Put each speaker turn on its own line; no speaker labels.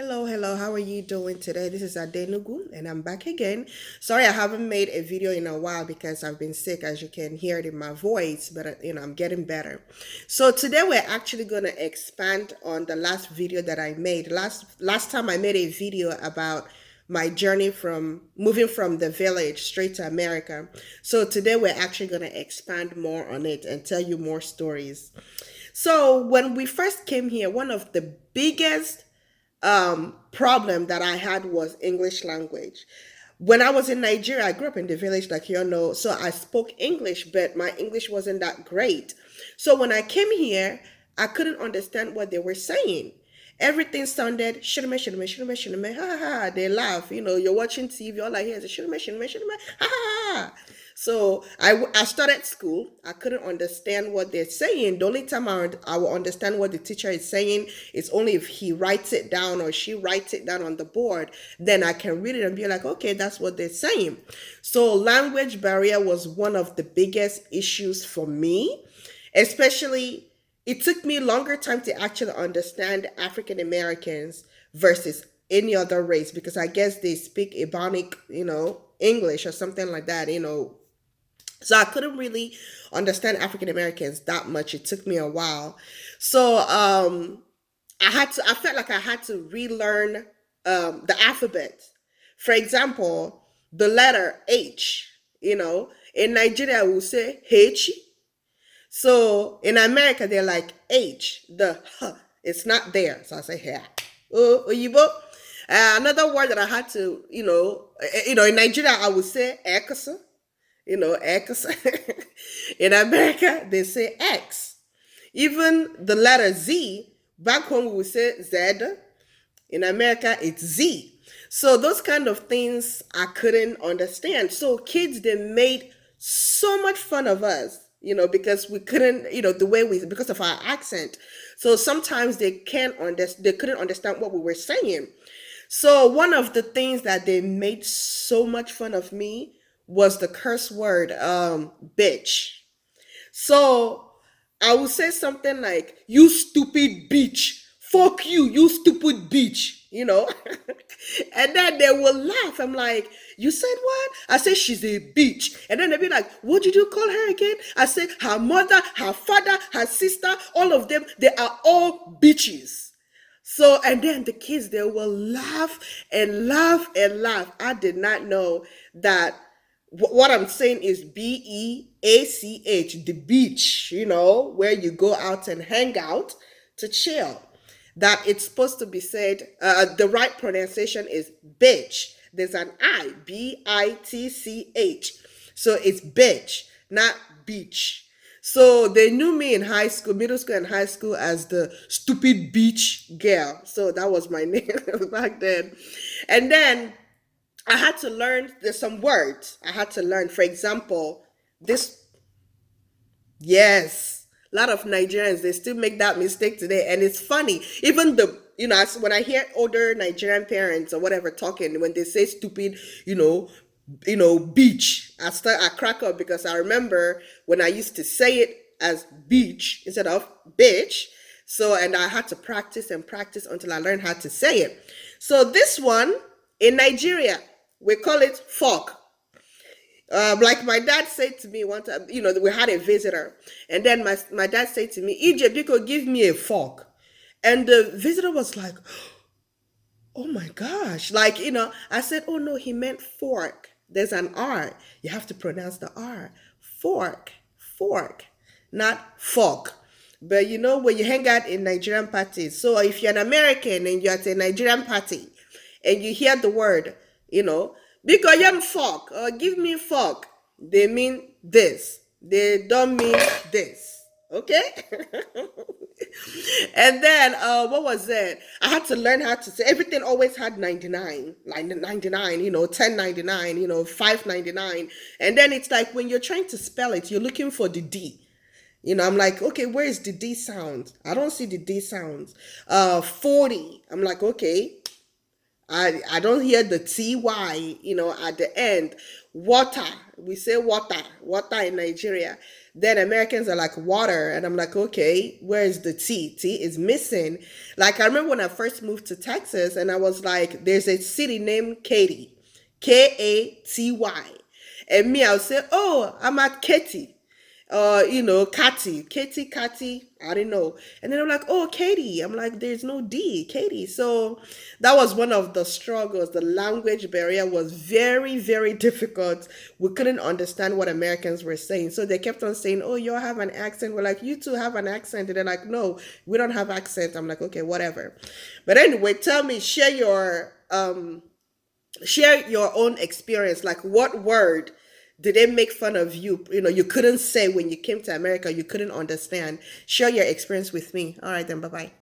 Hello, how are you doing today? This is Adenugu and I'm back again. Sorry I haven't made a video in a while because I've been sick, as you can hear it in my voice, but I'm getting better. So today we're actually going to expand on the last video that I made. Last time I made a video about my journey from moving from the village straight to America. So today we're actually going to expand more on it and tell you more stories. So when we first came here, one of the biggest problem that I had was English language. When I was in Nigeria, I grew up in the village, like you know, so I spoke English, but my English wasn't that great. So when I came here, I couldn't understand what they were saying. Everything sounded shirime, shirime, shirime, shirime, ha ha ha. They laugh. You're watching TV, all I hear is shirime, shirime, shirime, ha ha ha. So I started school. I couldn't understand what they're saying. The only time I will understand what the teacher is saying is only if he writes it down or she writes it down on the board. Then I can read it and be like, okay, that's what they're saying. So language barrier was one of the biggest issues for me, especially it took me longer time to actually understand African Americans versus any other race because I guess they speak Ebonic, English or something like that. So I couldn't really understand African Americans that much. It took me a while. So I felt like I had to relearn the alphabet. For example, the letter H, in Nigeria we'll say H. So in America they're like H, the H, it's not there. So I say here. Oh, Oyibo. Another word that I had to, in Nigeria I would say X, X. In America, they say X. Even the letter Z, back home we would say Z. In America, it's Z. So those kind of things I couldn't understand. So kids, they made so much fun of us, because we couldn't, the way because of our accent. So sometimes they couldn't understand what we were saying. So one of the things that they made so much fun of me was the curse word, bitch. So I would say something like, you stupid bitch. Fuck you, you stupid bitch. And then they will laugh. I'm like, you said what? I said, she's a bitch. And then they'll be like, what did you call her again? I said, her mother, her father, her sister, all of them, they are all bitches. So, and then the kids, they will laugh and laugh and laugh. I did not know that what I'm saying is BEACH, the beach, where you go out and hang out to chill. That it's supposed to be said, the right pronunciation is bitch. There's an BITCH. So it's bitch, not beach. So they knew me in high school, middle school and high school as the stupid beach girl. So that was my name back then. And then I had to learn, there's some words I had to learn. For example, this, yes, a lot of Nigerians, they still make that mistake today. And it's funny. Even when I hear older Nigerian parents or whatever talking, when they say stupid, beach, I crack up because I remember when I used to say it as beach instead of bitch. So, and I had to practice and practice until I learned how to say it. So this one in Nigeria, we call it fork. Like my dad said to me one time, we had a visitor, and then my dad said to me, EJ, Biko, give me a fork. And the visitor was like, oh my gosh. Like, I said, oh no, he meant fork. There's an R. You have to pronounce the R. Fork, fork, not fork. But when you hang out in Nigerian parties, so if you're an American and you're at a Nigerian party and you hear the word, because I'm fork or give me fork, they mean this. They don't mean this. Okay? And then what was it? I had to learn how to say everything always had 99, like 99, 1099, 599. And then it's like when you're trying to spell it, you're looking for the D. I'm like, okay, where is the D sound? I don't see the D sounds. 40. I'm like, okay. I don't hear the ty, at the end. Water, we say water in Nigeria. Then Americans are like water, and I'm like, okay, where is the t? T is missing. Like I remember when I first moved to Texas, and I was like, there's a city named Katy, Katy, and me, I'll say, oh, I'm at Katy, Katy, I don't know. And then I'm like, oh, Katie. I'm like, there's no D, Katie. So that was one of the struggles. The language barrier was very, very difficult. We couldn't understand what Americans were saying. So they kept on saying, oh, you all have an accent. We're like, you two have an accent. And they're like, no, we don't have accent. I'm like, okay, whatever. But anyway, tell me, share your own experience. Like, what word did they make fun of you? You couldn't say when you came to America, you couldn't understand. Share your experience with me. All right, then, bye bye.